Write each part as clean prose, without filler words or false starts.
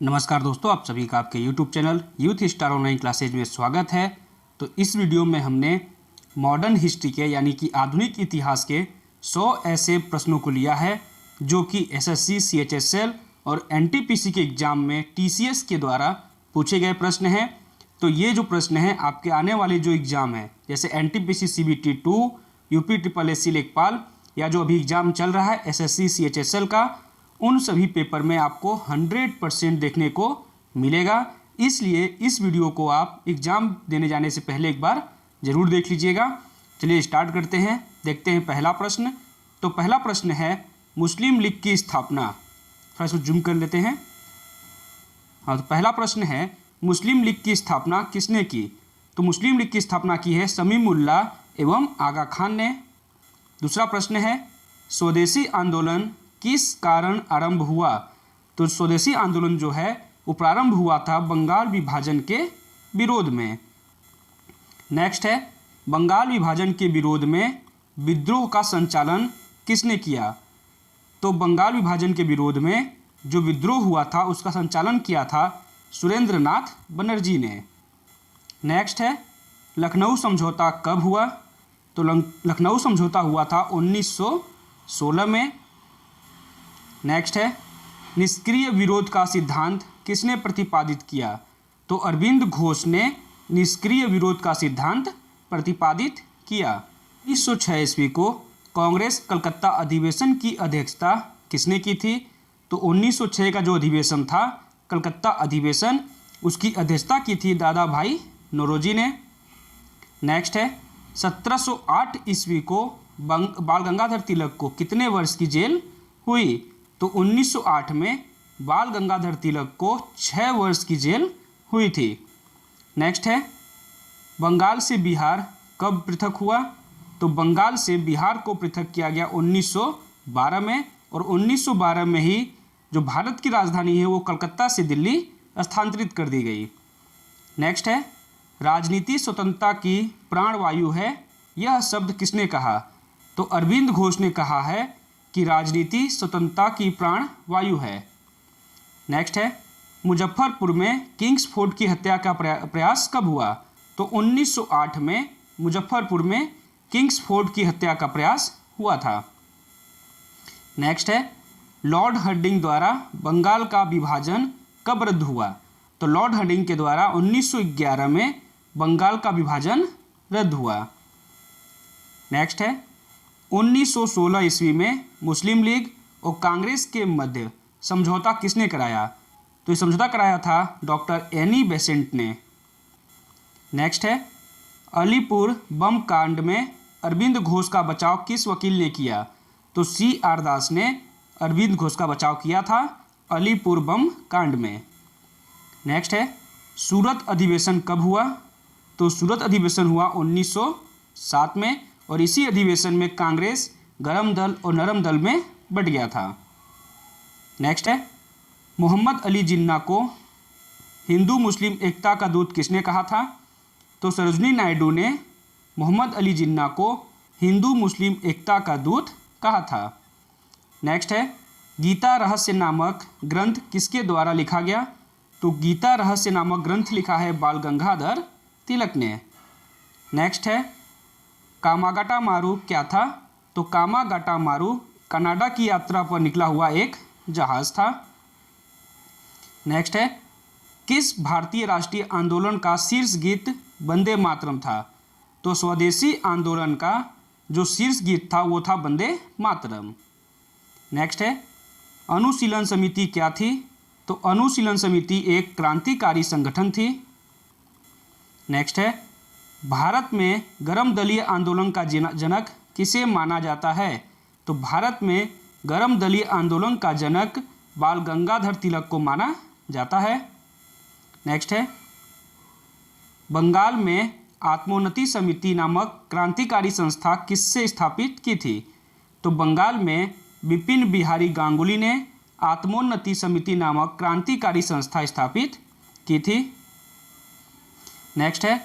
नमस्कार दोस्तों, आप सभी का आपके YouTube channel youth star online classes में स्वागत है। तो इस वीडियो में हमने मॉडर्न हिस्ट्री के यानी कि आधुनिक इतिहास के 100 ऐसे प्रश्नों को लिया है जो कि एसएससी, सीएचएसएल और एनटीपीसी के एग्ज़ाम में टीसीएस के द्वारा पूछे गए प्रश्न हैं। तो ये जो प्रश्न हैं आपके आने वाले जो एग्ज़ाम हैं जैसे एनटीपीसी CBT 2, यूपी SSC लेखपाल या जो अभी एग्ज़ाम चल रहा है एसएससी, सीएचएसएल का, उन सभी पेपर में आपको 100% देखने को मिलेगा। इसलिए इस वीडियो को आप एग्ज़ाम देने जाने से पहले एक बार ज़रूर देख लीजिएगा। चलिए स्टार्ट करते हैं, देखते हैं पहला प्रश्न। तो पहला प्रश्न है मुस्लिम लीग की स्थापना। थोड़ा सा जूम कर लेते हैं। हाँ, तो पहला प्रश्न है मुस्लिम लीग की स्थापना किसने की। तो मुस्लिम लीग की स्थापना की है शमीमुल्लाह एवं आगा खान ने। दूसरा प्रश्न है स्वदेशी आंदोलन किस कारण आरंभ हुआ। तो स्वदेशी आंदोलन जो है वो प्रारंभ हुआ था बंगाल विभाजन के विरोध में। नेक्स्ट है बंगाल विभाजन के विरोध में विद्रोह का संचालन किसने किया। तो बंगाल विभाजन के विरोध में जो विद्रोह हुआ था उसका संचालन किया था सुरेंद्र नाथ बनर्जी ने। नेक्स्ट है लखनऊ समझौता कब हुआ। तो लखनऊ समझौता हुआ था 1916 में। नेक्स्ट है निष्क्रिय विरोध का सिद्धांत किसने प्रतिपादित किया। तो अरविंद घोष ने निष्क्रिय विरोध का सिद्धांत प्रतिपादित किया। 1906 ईस्वी को कांग्रेस कलकत्ता अधिवेशन की अध्यक्षता किसने की थी। तो 1906 का जो अधिवेशन था कलकत्ता अधिवेशन, उसकी अध्यक्षता की थी दादा भाई नौरोजी ने। नेक्स्ट है 1708 ईस्वी को बाल गंगाधर तिलक को कितने वर्ष की जेल हुई। तो 1908 में बाल गंगाधर तिलक को 6 वर्ष की जेल हुई थी। नेक्स्ट है बंगाल से बिहार कब पृथक हुआ। तो बंगाल से बिहार को पृथक किया गया 1912 में, और 1912 में ही जो भारत की राजधानी है वो कलकत्ता से दिल्ली स्थानांतरित कर दी गई। नेक्स्ट है राजनीति स्वतंत्रता की प्राणवायु है, यह शब्द किसने कहा। तो अरविंद घोष ने कहा है कि राजनीति स्वतंत्रता की प्राण वायु है। नेक्स्ट है मुजफ्फरपुर में किंग्सफोर्ड की हत्या का प्रयास कब हुआ। तो 1908 में मुजफ्फरपुर में किंग्सफोर्ड की हत्या का प्रयास हुआ था। नेक्स्ट है लॉर्ड हर्डिंग द्वारा बंगाल का विभाजन कब रद्द हुआ। तो लॉर्ड हर्डिंग के द्वारा 1911 में बंगाल का विभाजन रद्द हुआ। नेक्स्ट है 1916 ईस्वी में मुस्लिम लीग और कांग्रेस के मध्य समझौता किसने कराया। तो ये समझौता कराया था डॉक्टर एनी बेसेंट ने। नेक्स्ट है अलीपुर बम कांड में अरविंद घोष का बचाव किस वकील ने किया। तो CR दास ने अरविंद घोष का बचाव किया था अलीपुर बम कांड में। नेक्स्ट है सूरत अधिवेशन कब हुआ। तो सूरत अधिवेशन हुआ 1907 में, और इसी अधिवेशन में कांग्रेस गरम दल और नरम दल में बंट गया था। नेक्स्ट है मोहम्मद अली जिन्ना को हिंदू मुस्लिम एकता का दूत किसने कहा था। तो सरोजनी नायडू ने मोहम्मद अली जिन्ना को हिंदू मुस्लिम एकता का दूत कहा था। नेक्स्ट है गीता रहस्य नामक ग्रंथ किसके द्वारा लिखा गया। तो गीता रहस्य नामक ग्रंथ लिखा है बाल गंगाधर तिलक ने। नेक्स्ट है कामागाटा मारू क्या था। तो कामागाटा मारू कनाडा की यात्रा पर निकला हुआ एक जहाज़ था। नेक्स्ट है किस भारतीय राष्ट्रीय आंदोलन का शीर्ष गीत वंदे मातरम था। तो स्वदेशी आंदोलन का जो शीर्ष गीत था वो था वंदे मातरम। नेक्स्ट है अनुशीलन समिति क्या थी। तो अनुशीलन समिति एक क्रांतिकारी संगठन थी। नेक्स्ट है भारत में गरम दलीय आंदोलन का जनक किसे माना जाता है। तो भारत में गरम दलीय आंदोलन का जनक बाल गंगाधर तिलक को माना जाता है। नेक्स्ट है बंगाल में आत्मोन्नति समिति नामक क्रांतिकारी संस्था किससे स्थापित की थी। तो बंगाल में विपिन बिहारी गांगुली ने आत्मोन्नति समिति नामक क्रांतिकारी संस्था स्थापित की थी। नेक्स्ट है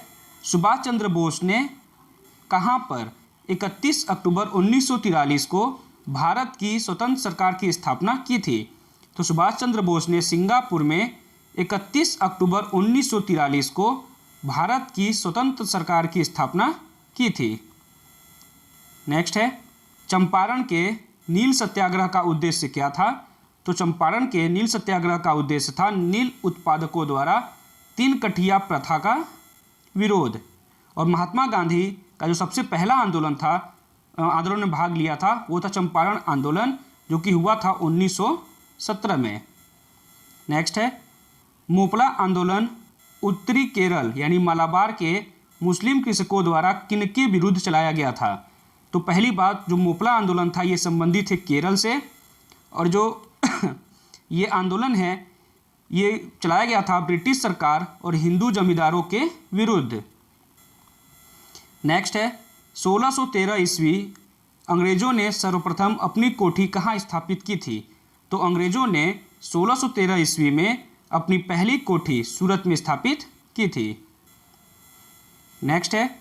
सुभाष चंद्र बोस ने कहाँ पर 31 अक्टूबर 1943 को भारत की स्वतंत्र सरकार की स्थापना की थी। तो सुभाष चंद्र बोस ने सिंगापुर में 31 अक्टूबर 1943 को भारत की स्वतंत्र सरकार की स्थापना की थी। नेक्स्ट है, चंपारण के नील सत्याग्रह का उद्देश्य क्या था? तो चंपारण के नील सत्याग्रह का उद्देश्य था नील उत्पादकों द्वारा 3 कठिया प्रथा का विरोध। और महात्मा गांधी का जो सबसे पहला आंदोलन में भाग लिया था वो था चंपारण आंदोलन, जो कि हुआ था 1917 में। नेक्स्ट है, मोपला आंदोलन उत्तरी केरल यानी मलाबार के मुस्लिम कृषकों द्वारा किनके विरुद्ध चलाया गया था? तो पहली बात, जो मोपला आंदोलन था ये संबंधित है केरल से, और जो ये आंदोलन है ये चलाया गया था ब्रिटिश सरकार और हिंदू जमींदारों के विरुद्ध। नेक्स्ट है, 1613 ईस्वी अंग्रेजों ने सर्वप्रथम अपनी कोठी कहाँ स्थापित की थी? तो अंग्रेजों ने 1613 ईस्वी में अपनी पहली कोठी सूरत में स्थापित की थी। नेक्स्ट है,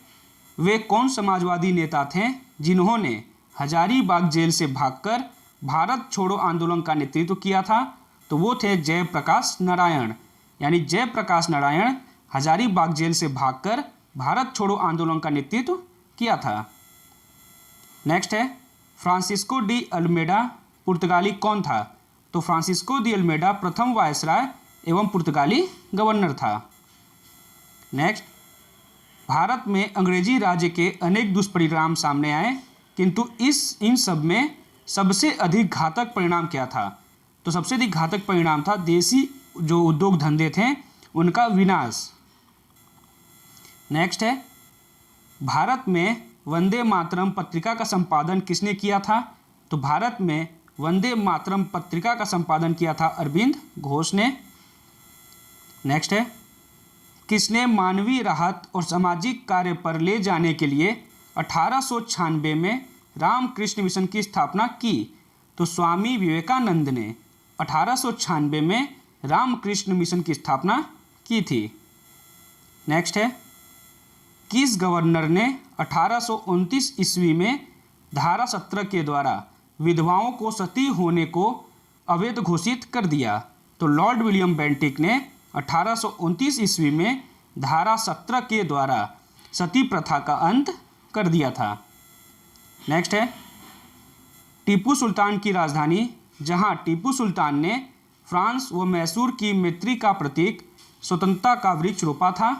वे कौन समाजवादी नेता थे जिन्होंने हजारीबाग जेल से भागकर भारत छोड़ो आंदोलन का नेतृत्व किया था? तो वो थे जयप्रकाश नारायण, यानी जयप्रकाश नारायण हजारीबाग जेल से भागकर भारत छोड़ो आंदोलन का नेतृत्व किया था। नेक्स्ट है, फ्रांसिस्को डी अल्मेडा पुर्तगाली कौन था? तो फ्रांसिस्को डी अल्मेडा प्रथम वायसराय एवं पुर्तगाली गवर्नर था। नेक्स्ट, भारत में अंग्रेजी राज्य के अनेक दुष्परिणाम सामने आए, किंतु इन सब में सबसे अधिक घातक परिणाम क्या था? तो सबसे अधिक घातक परिणाम था देसी जो उद्योग धंधे थे उनका विनाश। नेक्स्ट है, भारत में वंदे मातरम पत्रिका का संपादन किसने किया था? तो भारत में वंदे मातरम पत्रिका का संपादन किया था अरविंद घोष ने। नेक्स्ट है, किसने मानवीय राहत और सामाजिक कार्य पर ले जाने के लिए 1896 में रामकृष्ण मिशन की स्थापना की? तो स्वामी विवेकानंद ने 1896 में रामकृष्ण मिशन की स्थापना की थी। नेक्स्ट है, किस गवर्नर ने 1829 ईस्वी में धारा 17 के द्वारा विधवाओं को सती होने को अवैध घोषित कर दिया? तो लॉर्ड विलियम बेंटिक ने 1829 ईस्वी में धारा 17 के द्वारा सती प्रथा का अंत कर दिया था। नेक्स्ट है, टीपू सुल्तान की राजधानी जहां टीपू सुल्तान ने फ्रांस व मैसूर की मैत्री का प्रतीक स्वतंत्रता का वृक्ष रोपा था,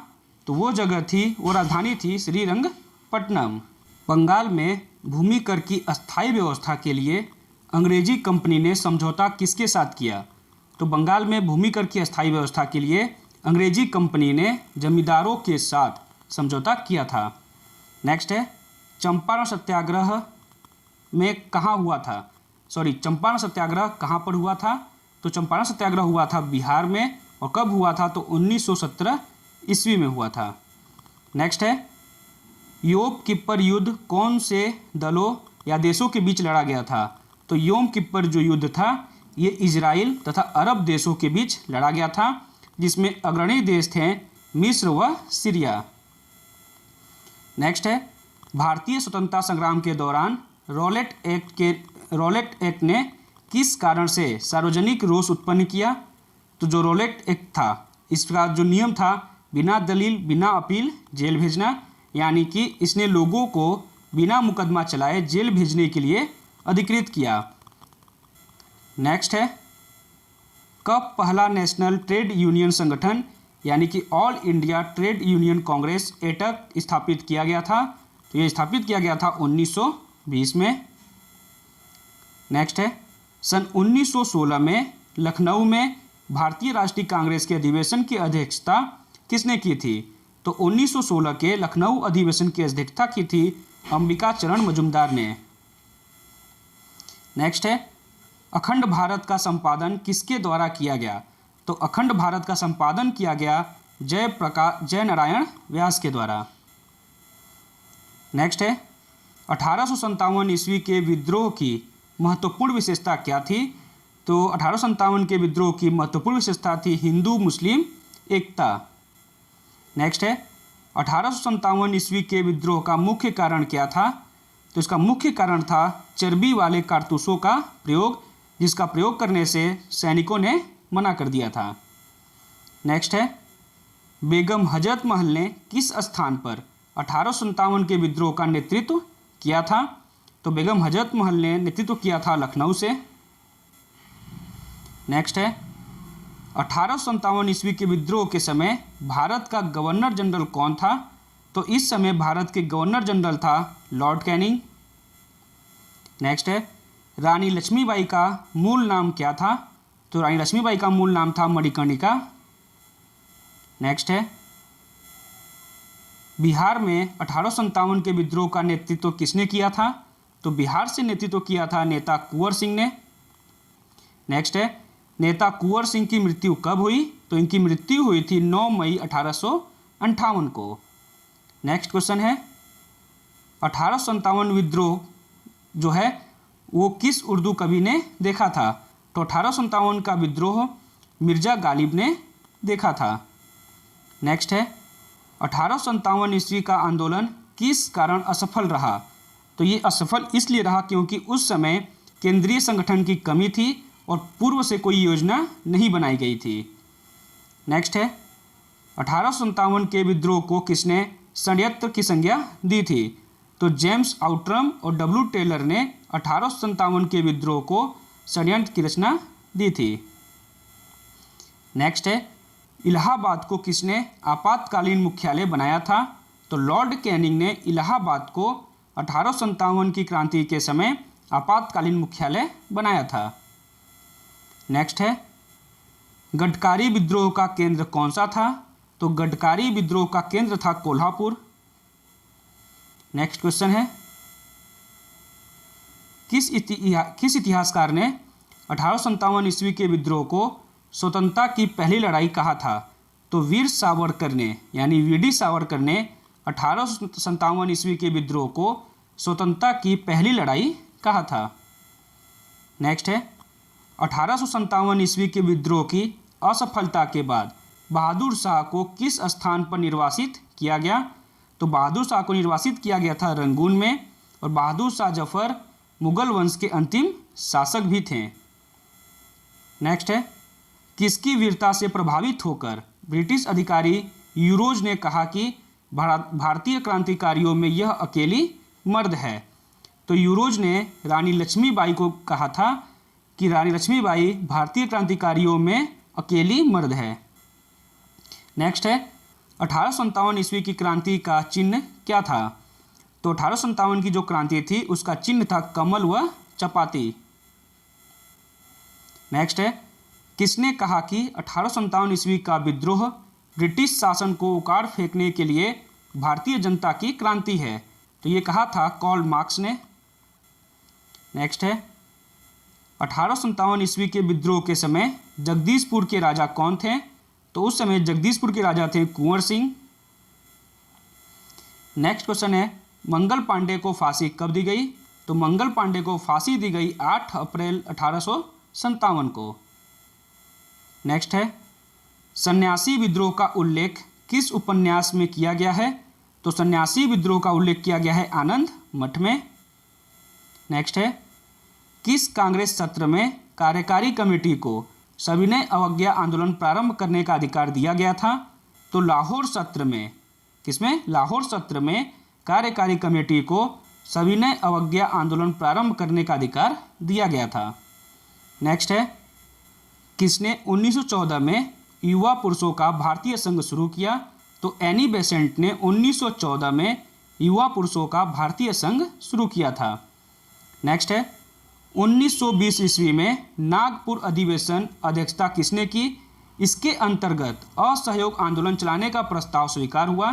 तो वो जगह थी, वो राजधानी थी श्रीरंगपट्टनम। बंगाल में भूमि कर की अस्थायी व्यवस्था के लिए अंग्रेजी कंपनी ने समझौता किसके साथ किया? तो बंगाल में भूमि कर की अस्थायी व्यवस्था के लिए अंग्रेजी कंपनी ने जमींदारों के साथ समझौता किया था। नेक्स्ट है, चंपारण सत्याग्रह में कहाँ हुआ था? चंपारण सत्याग्रह कहाँ पर हुआ था? तो चंपारण सत्याग्रह हुआ था बिहार में, और कब हुआ था? तो 1917 ईस्वी में हुआ था। नेक्स्ट है, योम किप्पर युद्ध कौन से दलों या देशों के बीच लड़ा गया था? तो योम किप्पर जो युद्ध था ये इजराइल तथा अरब देशों के बीच लड़ा गया था, जिसमें अग्रणी देश थे मिस्र व सीरिया। नेक्स्ट है, भारतीय स्वतंत्रता संग्राम के दौरान रॉलेट एक्ट ने किस कारण से सार्वजनिक रोष उत्पन्न किया? तो जो रॉलेट एक्ट था इसका जो नियम था बिना दलील बिना अपील जेल भेजना, यानी कि इसने लोगों को बिना मुकदमा चलाए जेल भेजने के लिए अधिकृत किया। नेक्स्ट है, कब पहला नेशनल ट्रेड यूनियन संगठन यानी कि all India trade union Congress AITUC स्थापित किया गया था? तो ये स्थापित किया गया था 1920 में। नेक्स्ट है, सन 1916 में लखनऊ में भारतीय राष्ट्रीय कांग्रेस के अधिवेशन की अध्यक्षता किसने की थी? तो 1916 के लखनऊ अधिवेशन की अध्यक्षता की थी अंबिका चरण मजुमदार ने। नेक्स्ट है, अखंड भारत का संपादन किसके द्वारा किया गया? तो अखंड भारत का संपादन किया गया जय नारायण व्यास के द्वारा। नेक्स्ट है, 1857 ईस्वी के विद्रोह की महत्वपूर्ण विशेषता क्या थी? तो 1857 के विद्रोह की महत्वपूर्ण विशेषता थी हिंदू मुस्लिम एकता। नेक्स्ट है, 1857 ईस्वी के विद्रोह का मुख्य कारण क्या था? तो इसका मुख्य कारण था चर्बी वाले कारतूसों का प्रयोग, जिसका प्रयोग करने से सैनिकों ने मना कर दिया था। नेक्स्ट है बेगम हजरत महल ने किस स्थान पर 1857 के विद्रोह का नेतृत्व किया था? तो बेगम हजरत महल ने नेतृत्व किया था लखनऊ से। नेक्स्ट है 1857 ईस्वी के विद्रोह के समय भारत का गवर्नर जनरल कौन था? तो इस समय भारत के गवर्नर जनरल था लॉर्ड कैनिंग। नेक्स्ट है रानी लक्ष्मीबाई का मूल नाम क्या था? तो रानी लक्ष्मीबाई का मूल नाम था मणिकर्णिका। नेक्स्ट है बिहार में 1857 के विद्रोह का नेतृत्व किसने किया था? तो बिहार से नेतृत्व किया था नेता कुंवर सिंह ने। नेक्स्ट है नेता कुंवर सिंह की मृत्यु कब हुई? तो इनकी मृत्यु हुई थी 9 मई 1858 को। नेक्स्ट क्वेश्चन है 1857 विद्रोह जो है वो किस उर्दू कवि ने देखा था? तो 1857 का विद्रोह मिर्जा गालिब ने देखा था। नेक्स्ट है 1857 ईस्वी का आंदोलन किस कारण असफल रहा? तो ये असफल इसलिए रहा क्योंकि उस समय केंद्रीय संगठन की कमी थी और पूर्व से कोई योजना नहीं बनाई गई थी। नेक्स्ट है 1857 के विद्रोह को किसने षड्यंत्र की संज्ञा दी थी? तो जेम्स आउट्रम और डब्ल्यू टेलर ने 1857 के विद्रोह को षड्यंत्र की रचना दी थी। नेक्स्ट है इलाहाबाद को किसने आपातकालीन मुख्यालय बनाया था? तो लॉर्ड कैनिंग ने इलाहाबाद को 1857 की क्रांति के समय आपातकालीन मुख्यालय बनाया था। नेक्स्ट है गडकारी विद्रोह का केंद्र कौन सा था? तो गडकारी विद्रोह का केंद्र था कोल्हापुर। नेक्स्ट क्वेश्चन है किस इतिहासकार ने 1857 ईस्वी के विद्रोह को स्वतंत्रता की पहली लड़ाई कहा था? तो वीर सावरकर ने यानी वीडी सावरकर ने 1857 ईस्वी के विद्रोह को स्वतंत्रता की पहली लड़ाई कहा था। नेक्स्ट है 1857 ईस्वी के विद्रोह की असफलता के बाद बहादुर शाह को किस स्थान पर निर्वासित किया गया? तो बहादुर शाह को निर्वासित किया गया था रंगून में, और बहादुर शाह जफर मुगल वंश के अंतिम शासक भी थे। नेक्स्ट है किसकी वीरता से प्रभावित होकर ब्रिटिश अधिकारी यूरोज ने कहा कि भारतीय क्रांतिकारियों में यह अकेली मर्द है? तो यूरोज ने रानी लक्ष्मीबाई को कहा था कि रानी लक्ष्मीबाई भारतीय क्रांतिकारियों में अकेली मर्द है। नेक्स्ट है 1857 ईस्वी की क्रांति का चिन्ह क्या था? तो 1857 की जो क्रांति थी उसका चिन्ह था कमल व चपाती। नेक्स्ट है किसने कहा कि 1857 ईस्वी का विद्रोह ब्रिटिश शासन को उखाड़ फेंकने के लिए भारतीय जनता की क्रांति है? तो ये कहा था कार्ल मार्क्स ने। नेक्स्ट है 1857 ईस्वी के विद्रोह के समय जगदीशपुर के राजा कौन थे? तो उस समय जगदीशपुर के राजा थे कुंवर सिंह। नेक्स्ट क्वेश्चन है मंगल पांडे को फांसी कब दी गई? तो मंगल पांडे को फांसी दी गई 8 अप्रैल 1857 को। नेक्स्ट है सन्यासी विद्रोह का उल्लेख किस उपन्यास में किया गया है? तो सन्यासी विद्रोह का उल्लेख किया गया है आनंद मठ में। नेक्स्ट है किस कांग्रेस सत्र में कार्यकारी कमेटी को सविनय अवज्ञा आंदोलन प्रारंभ करने का अधिकार दिया गया था? तो लाहौर सत्र में। किसमें? लाहौर सत्र में कार्यकारी कमेटी को सविनय अवज्ञा आंदोलन प्रारंभ करने का अधिकार दिया गया था। नेक्स्ट है किसने 1914 में युवा पुरुषों का भारतीय संघ शुरू किया? तो एनी बेसेंट ने 1914 में युवा पुरुषों का भारतीय संघ शुरू किया था। नेक्स्ट है 1920 ईस्वी में नागपुर अधिवेशन अध्यक्षता किसने की? इसके अंतर्गत असहयोग आंदोलन चलाने का प्रस्ताव स्वीकार हुआ।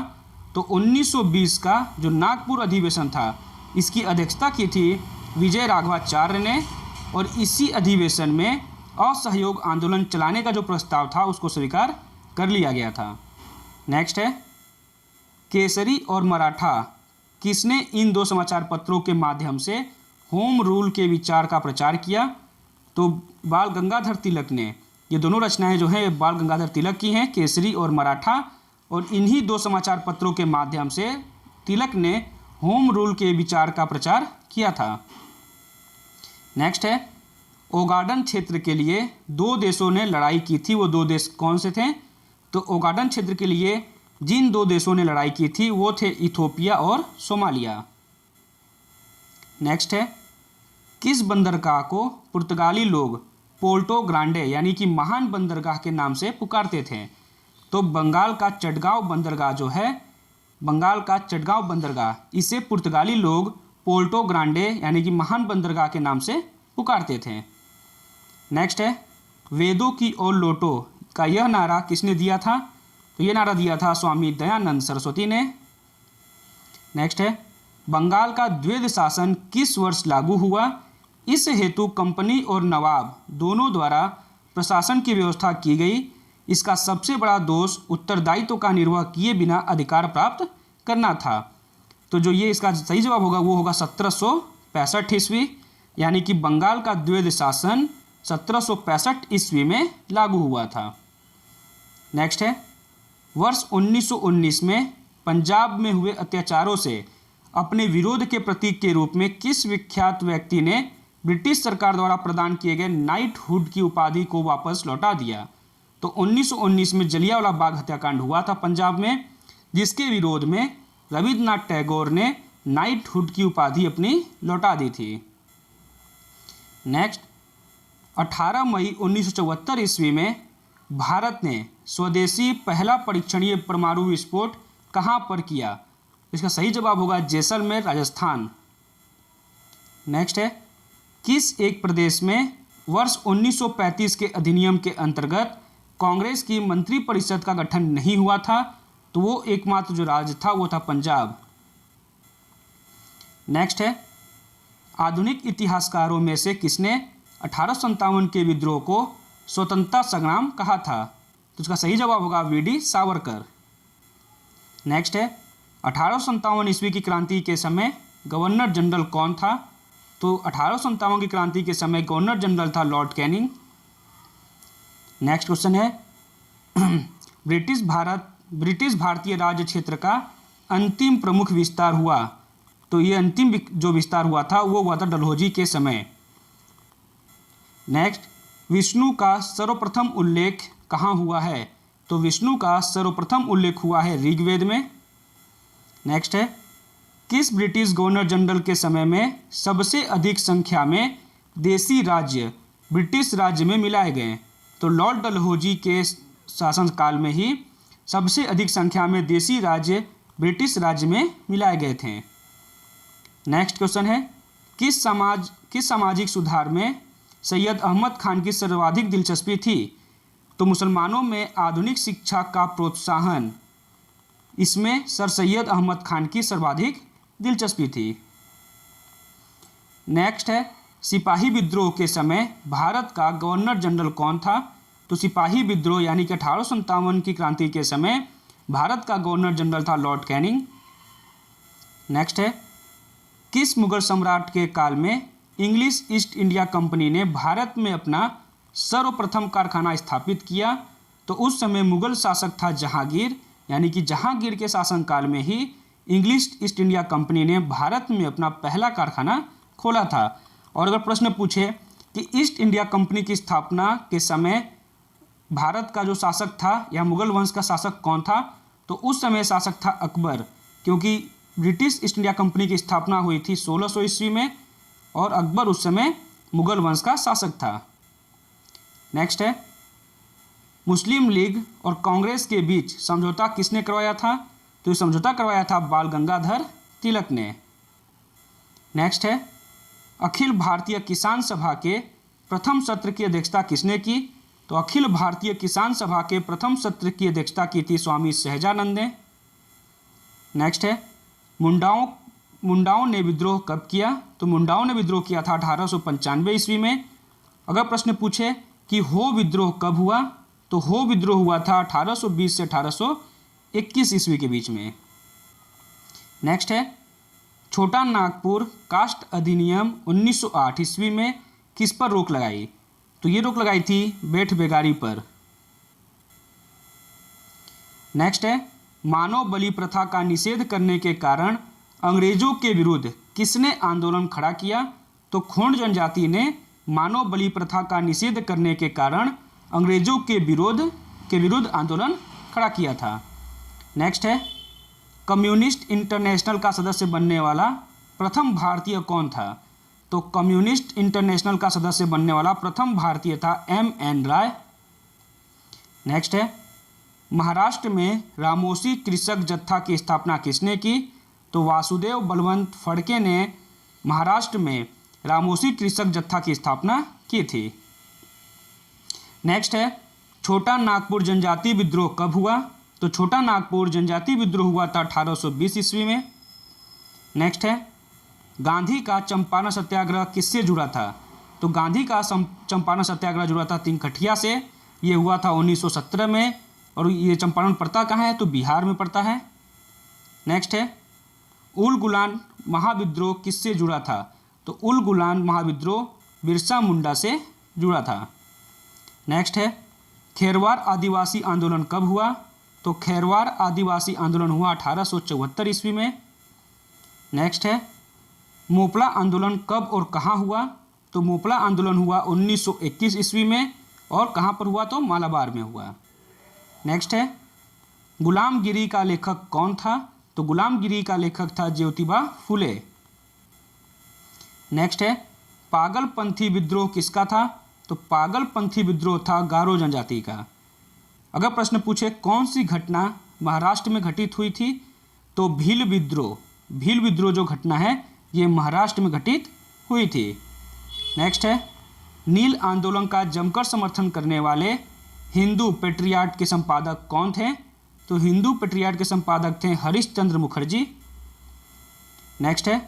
तो 1920 का जो नागपुर अधिवेशन था इसकी अध्यक्षता की थी विजय राघवाचार्य ने, और इसी अधिवेशन में असहयोग आंदोलन चलाने का जो प्रस्ताव था उसको स्वीकार कर लिया गया था। नेक्स्ट है केसरी और मराठा किसने इन दो समाचार पत्रों के माध्यम से होम रूल के विचार का प्रचार किया? तो बाल गंगाधर तिलक ने। ये दोनों रचनाएं जो हैं बाल गंगाधर तिलक की हैं, केसरी और मराठा, और इन्हीं दो समाचार पत्रों के माध्यम से तिलक ने होम रूल के विचार का प्रचार किया था। नेक्स्ट है ओगाडन क्षेत्र के लिए दो देशों ने लड़ाई की थी, वो दो देश कौन से थे? तो ओगाडन क्षेत्र के लिए जिन दो देशों ने लड़ाई की थी वो थे इथोपिया और सोमालिया। नेक्स्ट है, किस बंदरगाह को पुर्तगाली लोग पोर्टो ग्रांडे यानी कि महान बंदरगाह के नाम से पुकारते थे? तो बंगाल का चटगांव बंदरगाह जो है, बंगाल का चटगांव बंदरगाह, इसे पुर्तगाली लोग पोर्टो ग्रांडे यानी कि महान बंदरगाह के नाम से पुकारते थे। नेक्स्ट है, वेदों की ओर लौटो का यह नारा किसने दिया था? तो यह नारा दिया था स्वामी दयानंद सरस्वती ने। नेक्स्ट है, बंगाल का द्वैध शासन किस वर्ष लागू हुआ? इस हेतु कंपनी और नवाब दोनों द्वारा प्रशासन की व्यवस्था की गई। इसका सबसे बड़ा दोष उत्तरदायित्व का निर्वाह किए बिना अधिकार प्राप्त करना था। तो जो ये इसका सही जवाब होगा वो होगा 1765 ईस्वी, यानी कि बंगाल का द्वैध शासन 1765 ईस्वी में लागू हुआ था। नेक्स्ट है, वर्ष 1919 में पंजाब में हुए अत्याचारों से अपने विरोध के प्रतीक के रूप में किस विख्यात व्यक्ति ने ब्रिटिश सरकार द्वारा प्रदान किए गए नाइटहुड की उपाधि को वापस लौटा दिया? तो 1919 में जलियांवाला बाग हत्याकांड हुआ था पंजाब में, जिसके विरोध में रविन्द्रनाथ टैगोर ने नाइटहुड की उपाधि अपनी लौटा दी थी। नेक्स्ट, 18 मई 1974 ईस्वी में भारत ने स्वदेशी पहला परीक्षणीय परमाणु विस्फोट कहाँ पर किया? इसका सही जवाब होगा जैसलमेर, राजस्थान। नेक्स्ट है, किस एक प्रदेश में वर्ष 1935 के अधिनियम के अंतर्गत कांग्रेस की मंत्रिपरिषद का गठन नहीं हुआ था? तो वो एकमात्र जो राज्य था वो था पंजाब। नेक्स्ट है, आधुनिक इतिहासकारों में से किसने 1857 के विद्रोह को स्वतंत्रता संग्राम कहा था? तो इसका सही जवाब होगा वीडी सावरकर। नेक्स्ट है, 1857 ईस्वी की क्रांति के समय गवर्नर जनरल कौन था? तो 1857 की क्रांति के समय गवर्नर जनरल था लॉर्ड कैनिंग। नेक्स्ट क्वेश्चन है, ब्रिटिश भारतीय राज्य क्षेत्र का अंतिम प्रमुख विस्तार हुआ? तो ये अंतिम जो विस्तार हुआ था वो हुआ था डलहौजी के समय। नेक्स्ट, विष्णु का सर्वप्रथम उल्लेख कहाँ हुआ है? तो विष्णु का सर्वप्रथम उल्लेख हुआ है ऋग्वेद में। नेक्स्ट है, किस ब्रिटिश गवर्नर जनरल के समय में सबसे अधिक संख्या में देसी राज्य ब्रिटिश राज्य में मिलाए गए? तो लॉर्ड डलहौजी के शासनकाल में ही सबसे अधिक संख्या में देसी राज्य ब्रिटिश राज्य में मिलाए गए थे। नेक्स्ट क्वेश्चन है, किस सामाजिक सुधार में सैयद अहमद खान की सर्वाधिक दिलचस्पी थी? तो मुसलमानों में आधुनिक शिक्षा का प्रोत्साहन, इसमें सर सैयद अहमद खान की सर्वाधिक दिलचस्पी थी। नेक्स्ट है, सिपाही विद्रोह के समय भारत का गवर्नर जनरल कौन था? तो सिपाही विद्रोह यानी कि 1857 की क्रांति के समय भारत का गवर्नर जनरल था लॉर्ड कैनिंग। नेक्स्ट है, किस मुगल सम्राट के काल में इंग्लिश ईस्ट इंडिया कंपनी ने भारत में अपना सर्वप्रथम कारखाना स्थापित किया? तो उस समय मुगल शासक था जहांगीर, यानी कि जहांगीर के शासनकाल में ही इंग्लिश ईस्ट इंडिया कंपनी ने भारत में अपना पहला कारखाना खोला था। और अगर प्रश्न पूछे कि ईस्ट इंडिया कंपनी की स्थापना के समय भारत का जो शासक था या मुगल वंश का शासक कौन था? तो उस समय शासक था अकबर, क्योंकि ब्रिटिश ईस्ट इंडिया कंपनी की स्थापना हुई थी 1600 ईस्वी में और अकबर उस समय मुगल वंश का शासक था। नेक्स्ट है, मुस्लिम लीग और कांग्रेस के बीच समझौता किसने करवाया था? तो ये समझौता करवाया था बाल गंगाधर तिलक ने। नेक्स्ट है, अखिल भारतीय किसान सभा के प्रथम सत्र की अध्यक्षता किसने की? तो अखिल भारतीय किसान सभा के प्रथम सत्र की अध्यक्षता की थी स्वामी सहजानंद ने। नेक्स्ट है, मुंडाओं ने विद्रोह कब किया? तो मुंडाओं ने विद्रोह किया था 1895 ईस्वी में। अगर प्रश्न पूछे कि हो विद्रोह कब हुआ? तो हो विद्रोह हुआ था 1820 से 1821 ईस्वी के बीच में। नेक्स्ट है, छोटा नागपुर कास्ट अधिनियम 1908 ईस्वी में किस पर रोक लगाई? तो ये रोक लगाई थी बेठ बेगारी पर। नेक्स्ट है, मानव बलि प्रथा का निषेध करने के कारण अंग्रेजों के विरुद्ध किसने आंदोलन खड़ा किया? तो खोंड जनजाति ने मानव बलि प्रथा का निषेध करने के कारण अंग्रेजों के विरुद्ध आंदोलन खड़ा किया था। नेक्स्ट है कम्युनिस्ट इंटरनेशनल का सदस्य बनने वाला प्रथम भारतीय कौन था? तो कम्युनिस्ट इंटरनेशनल का सदस्य बनने वाला प्रथम भारतीय था M.N. राय। नेक्स्ट है महाराष्ट्र में रामोसी कृषक जत्था की स्थापना किसने की? तो वासुदेव बलवंत फड़के ने महाराष्ट्र में रामोसी कृषक जत्था की स्थापना की थी। नेक्स्ट है छोटा नागपुर जनजातीय विद्रोह कब हुआ? तो छोटा नागपुर जनजातीय विद्रोह हुआ था 1820 ईस्वी में। नेक्स्ट है गांधी का चंपारण सत्याग्रह किससे जुड़ा था? तो गांधी का चंपारण सत्याग्रह जुड़ा था तिनकठिया से। ये हुआ था 1917 में और ये चंपारण पड़ता कहाँ है? तो बिहार में पड़ता है। नेक्स्ट है उल गुलान महाविद्रोह किससे जुड़ा था? तो उल गुलान महाविद्रोह बिरसा मुंडा से जुड़ा था। नेक्स्ट है खेरवार आदिवासी आंदोलन कब हुआ? तो खेरवार आदिवासी आंदोलन हुआ 1874 ईस्वी में। नेक्स्ट है मोपला आंदोलन कब और कहाँ हुआ? तो मोपला आंदोलन हुआ 1921 ईस्वी में और कहाँ पर हुआ? तो मालाबार में हुआ। नेक्स्ट है गुलामगिरी का लेखक कौन था? तो गुलामगिरी का लेखक था ज्योतिबा फुले। नेक्स्ट है पागलपंथी विद्रोह किसका था? तो पागलपंथी विद्रोह था गारो जनजाति का। अगर प्रश्न पूछे कौन सी घटना महाराष्ट्र में घटित हुई थी? तो भील विद्रोह जो घटना है ये महाराष्ट्र में घटित हुई थी। नेक्स्ट है नील आंदोलन का जमकर समर्थन करने वाले हिंदू पेट्रियाट के संपादक कौन थे? तो हिंदू पेट्रियाट के संपादक थे हरिश्चंद्र मुखर्जी। नेक्स्ट है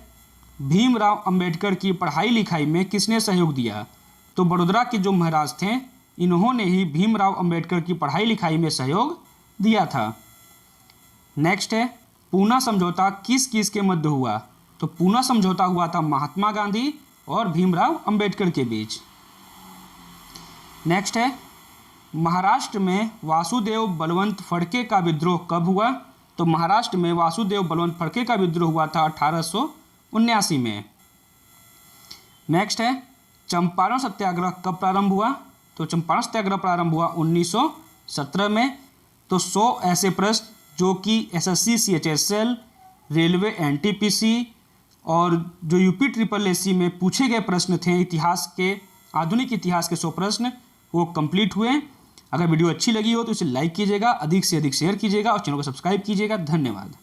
भीमराव अंबेडकर की पढ़ाई लिखाई में किसने सहयोग दिया? तो बड़ौदा के जो महाराज थे इन्होंने ही भीमराव अंबेडकर की पढ़ाई लिखाई में सहयोग दिया था। नेक्स्ट है पूना समझौता किस किस के मध्य हुआ? तो पूना समझौता हुआ था महात्मा गांधी और भीमराव अंबेडकर के बीच। नेक्स्ट है महाराष्ट्र में वासुदेव बलवंत फड़के का विद्रोह कब हुआ? तो महाराष्ट्र में वासुदेव बलवंत फड़के का विद्रोह हुआ था 1879 में। नेक्स्ट है चंपारण सत्याग्रह कब प्रारंभ हुआ? तो चंपारण सत्याग्रह प्रारंभ हुआ 1917 में। तो 100 ऐसे प्रश्न जो कि SSC CHSL रेलवे NTPC और जो UP में पूछे गए प्रश्न थे इतिहास के आधुनिक इतिहास के 100 प्रश्न वो कंप्लीट हुए। अगर वीडियो अच्छी लगी हो तो इसे लाइक कीजिएगा, अधिक से अधिक शेयर कीजिएगा और चैनल को सब्सक्राइब कीजिएगा। धन्यवाद।